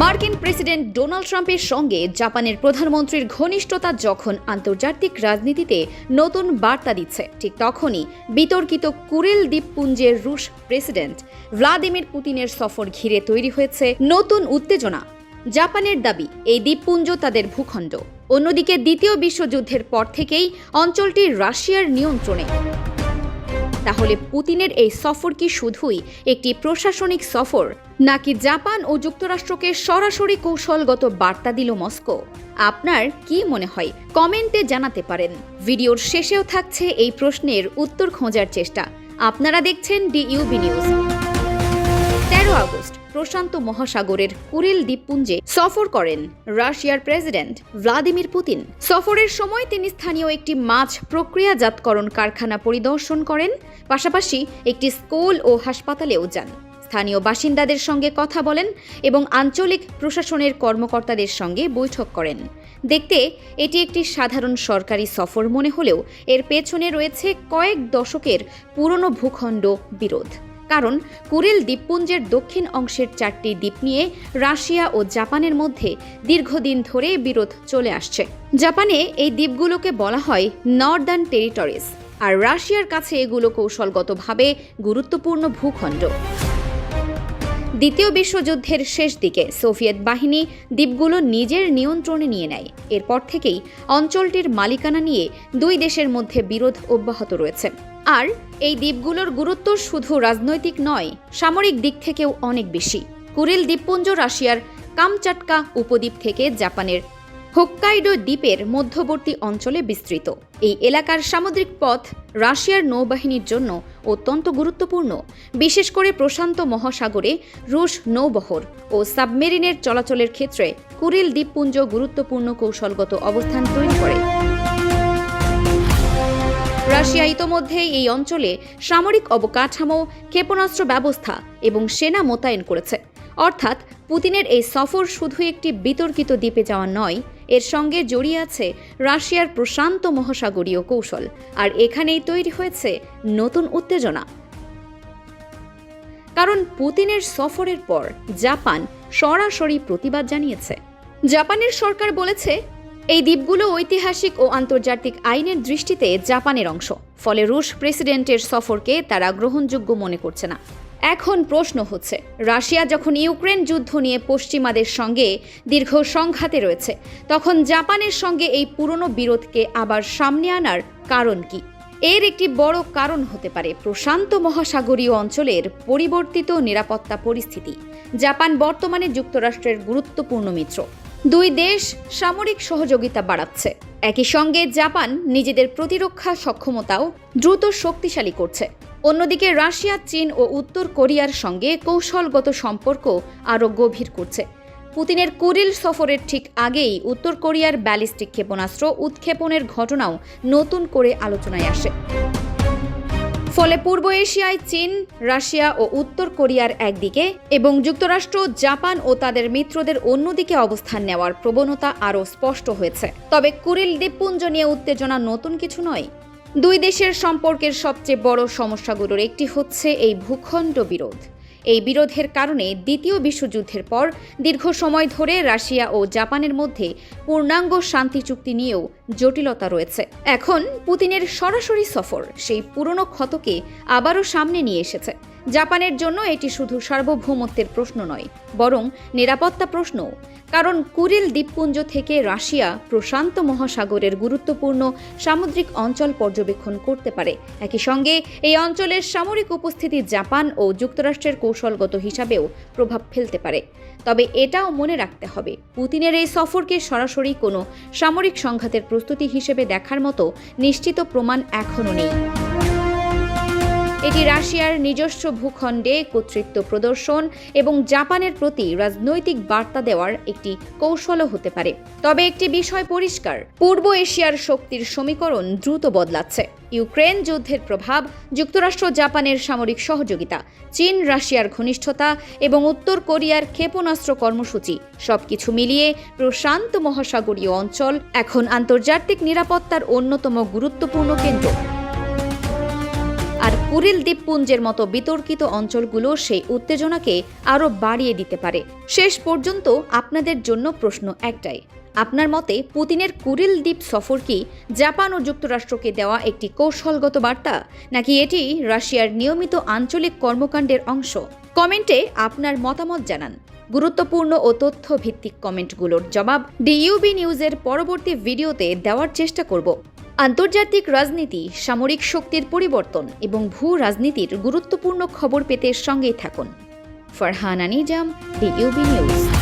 মার্কিন president Donald ট্রাম্পের সঙ্গে জাপানের প্রধানমন্ত্রীর ঘনিষ্ঠতা যখন আন্তর্জাতিক রাজনীতিতে নতুন বার্তা দিচ্ছে, ঠিক তখনই বিতর্কিত কুরিল দ্বীপপুঞ্জের রুশ প্রেসিডেন্ট ভ্লাদিমির পুতিনের সফর ঘিরে তৈরি হয়েছে নতুন উত্তেজনা। জাপানের দাবি, এই দ্বীপপুঞ্জ তাদের ভূখণ্ড। অন্যদিকে দ্বিতীয় বিশ্বযুদ্ধের পর থেকেই অঞ্চলটি রাশিয়ার নিয়ন্ত্রণে। তাহলে পুতিনের এই সফর কি শুধুই একটি প্রশাসনিক সফর, নাকি জাপান ও যুক্তরাষ্ট্রকে সরাসরি কৌশলগত বার্তা দিল মস্কো? আপনার কি মনে হয় কমেন্টে জানাতে পারেন। ভিডিওর শেষেও থাকছে এই প্রশ্নের উত্তর খোঁজার চেষ্টা। আপনারা দেখছেন ডিইউবি নিউজ। 13 আগস্ট প্রশান্ত মহাসাগরের কুরিল দ্বীপপুঞ্জে সফর করেন রাশিয়ার প্রেসিডেন্ট ভ্লাদিমির পুতিন। সফরের সময় তিনি স্থানীয় একটি মাছ প্রক্রিয়াজাতকরণ কারখানা পরিদর্শন করেন, পাশাপাশি একটি স্কুল ও হাসপাতালেও যান। স্থানীয় বাসিন্দাদের সঙ্গে কথা বলেন এবং আঞ্চলিক প্রশাসনের কর্মকর্তাদের সঙ্গে বৈঠক করেন। দেখতে এটি একটি সাধারণ সরকারি সফর মনে হলেও এর পেছনে রয়েছে কয়েক দশকের পুরনো ভূখণ্ড বিরোধ। কারণ কুরিল দ্বীপপুঞ্জের দক্ষিণ অংশের 4টি দ্বীপ নিয়ে রাশিয়া ও জাপানের মধ্যে দীর্ঘদিন ধরে বিরোধ চলে আসছে। জাপানে এই দ্বীপগুলোকে বলা হয় নর্দার্ন টেরিটরিজ, আর রাশিয়ার কাছে এগুলো কৌশলগতভাবে গুরুত্বপূর্ণ ভূখণ্ড। দ্বিতীয় বিশ্বযুদ্ধের শেষ দিকে সোভিয়েত বাহিনী দ্বীপগুলো নিজের নিয়ন্ত্রণে নিয়ে নেয়। এরপর থেকেই অঞ্চলটির মালিকানা নিয়ে দুই দেশের মধ্যে বিরোধ অব্যাহত রয়েছে। আর এই দ্বীপগুলোর গুরুত্ব শুধু রাজনৈতিক নয়, সামরিক দিক থেকেও অনেক বেশি। কুরিল দ্বীপপুঞ্জ রাশিয়ার কামচাটকা উপদ্বীপ থেকে জাপানের হোক্কাইডো দ্বীপের মধ্যবর্তী অঞ্চলে বিস্তৃত। এই এলাকার সামুদ্রিক পথ রাশিয়ার নৌবাহিনীর জন্য অত্যন্ত গুরুত্বপূর্ণ, বিশেষ করে প্রশান্ত মহাসাগরে রুশ নৌবহর ও সাবমেরিনের চলাচলের ক্ষেত্রে কুরিল দ্বীপপুঞ্জ গুরুত্বপূর্ণ কৌশলগত অবস্থান তৈরি করে। রাশিয়া ইতোমধ্যেই এই অঞ্চলে সামরিক অবকাঠামো, ক্ষেপণাস্ত্র ব্যবস্থা এবং সেনা মোতায়েন করেছে। অর্থাৎ পুতিনের এই সফর শুধু একটি বিতর্কিত দ্বীপে যাওয়া নয়, এর সঙ্গে জড়িয়ে আছে রাশিয়ার প্রশান্ত মহাসাগরীয় কৌশল। আর এখানেই তৈরি হয়েছে নতুন উত্তেজনা। কারণ পুতিনের সফরের পর জাপান সরাসরি প্রতিবাদ জানিয়েছে। জাপানের সরকার বলেছে, এই দ্বীপগুলো ঐতিহাসিক ও আন্তর্জাতিক আইনের দৃষ্টিতে জাপানের অংশ, ফলে রুশ প্রেসিডেন্টের সফরকে তারা গ্রহণযোগ্য মনে করছে না। এখন প্রশ্ন হচ্ছে, রাশিয়া যখন ইউক্রেন যুদ্ধ নিয়ে পশ্চিমাদের সঙ্গে দীর্ঘ সংঘাতে রয়েছে, তখন জাপানের সঙ্গে এই পুরনো বিরোধকে আবার সামনে আনার কারণ কি? এর একটি বড় কারণ হতে পারে প্রশান্ত মহাসাগরীয় অঞ্চলের পরিবর্তিত নিরাপত্তা পরিস্থিতি। জাপান বর্তমানে যুক্তরাষ্ট্রের গুরুত্বপূর্ণ মিত্র। দুই দেশ সামরিক সহযোগিতা বাড়াচ্ছে। একই সঙ্গে জাপান নিজেদের প্রতিরক্ষা সক্ষমতাও দ্রুত শক্তিশালী করছে। অন্যদিকে রাশিয়া, চীন ও উত্তর কোরিয়ার সঙ্গে কৌশলগত সম্পর্ক আরও গভীর করছে। পুতিনের কুরিল সফরের ঠিক আগেই উত্তর কোরিয়ার ব্যালিস্টিক ক্ষেপণাস্ত্র উৎক্ষেপণের ঘটনাও নতুন করে আলোচনায় আসে। ফলে পূর্ব এশিয়ায় চীন, রাশিয়া ও উত্তর কোরিয়ার একদিকে এবং যুক্তরাষ্ট্র, জাপান ও তাদের মিত্রদের অন্যদিকে অবস্থান নেওয়ার প্রবণতা আরও স্পষ্ট হয়েছে। তবে কুরিল দ্বীপপুঞ্জ নিয়ে উত্তেজনা নতুন কিছু নয়। দুই দেশের সম্পর্কের সবচেয়ে বড় সমস্যাগুলোর একটি হচ্ছে এই ভূখণ্ড বিরোধ। এই বিরোধের কারণে দ্বিতীয় বিশ্বযুদ্ধের পর দীর্ঘ সময় ধরে রাশিয়া ও জাপানের মধ্যে পূর্ণাঙ্গ শান্তি চুক্তি নিয়েও জটিলতা রয়েছে। এখন পুতিনের সরাসরি সফর সেই পুরনো ক্ষতকে আবারও সামনে নিয়ে এসেছে। জাপানের জন্য এটি শুধু সার্বভৌমত্বের প্রশ্ন নয়, বরং নিরাপত্তা প্রশ্নও। কারণ কুরিল দ্বীপপুঞ্জ থেকে রাশিয়া প্রশান্ত মহাসাগরের গুরুত্বপূর্ণ সামুদ্রিক অঞ্চল পর্যবেক্ষণ করতে পারে। একই সঙ্গে এই অঞ্চলের সামরিক উপস্থিতি জাপান ও যুক্তরাষ্ট্রের কৌশলগত হিসাবেও প্রভাব ফেলতে পারে। তবে এটাও মনে রাখতে হবে, পুতিনের এই সফরকে সরাসরি কোনো সামরিক সংঘাতের প্রস্তুতি হিসেবে দেখার মতো নিশ্চিত প্রমাণ এখনও নেই। এটি রাশিয়ার নিজস্ব ভূখণ্ডে কর্তৃত্ব প্রদর্শন এবং জাপানের প্রতি রাজনৈতিক বার্তা দেওয়ার একটি কৌশলও হতে পারে। তবে একটি বিষয় পরিষ্কার, পূর্ব এশিয়ার শক্তির সমীকরণ দ্রুত বদলাচ্ছে। ইউক্রেন যুদ্ধের প্রভাব, যুক্তরাষ্ট্র জাপানের সামরিক সহযোগিতা, চীন রাশিয়ার ঘনিষ্ঠতা এবং উত্তর কোরিয়ার ক্ষেপণাস্ত্র কর্মসূচি সবকিছু মিলিয়ে প্রশান্ত মহাসাগরীয় অঞ্চল এখন আন্তর্জাতিক নিরাপত্তার অন্যতম গুরুত্বপূর্ণ কেন্দ্র। আর কুরিল দ্বীপপুঞ্জের মতো বিতর্কিত অঞ্চলগুলো সেই উত্তেজনাকে আরও বাড়িয়ে দিতে পারে। শেষ পর্যন্ত আপনাদের জন্য প্রশ্ন একটাই, আপনার মতে পুতিনের কুরিল দ্বীপ সফর কি জাপান ও যুক্তরাষ্ট্রকে দেওয়া একটি কৌশলগত বার্তা, নাকি এটি রাশিয়ার নিয়মিত আঞ্চলিক কর্মকাণ্ডের অংশ? কমেন্টে আপনার মতামত জানান। গুরুত্বপূর্ণ ও তথ্যভিত্তিক কমেন্টগুলোর জবাব ডিইউবি নিউজের পরবর্তী ভিডিওতে দেওয়ার চেষ্টা করব। আন্তর্জাতিক রাজনীতি, সামরিক শক্তির পরিবর্তন এবং ভূ রাজনীতির গুরুত্বপূর্ণ খবর পেতে সঙ্গেই থাকুন। ফারহানা নিজাম, ডিইউবি নিউজ।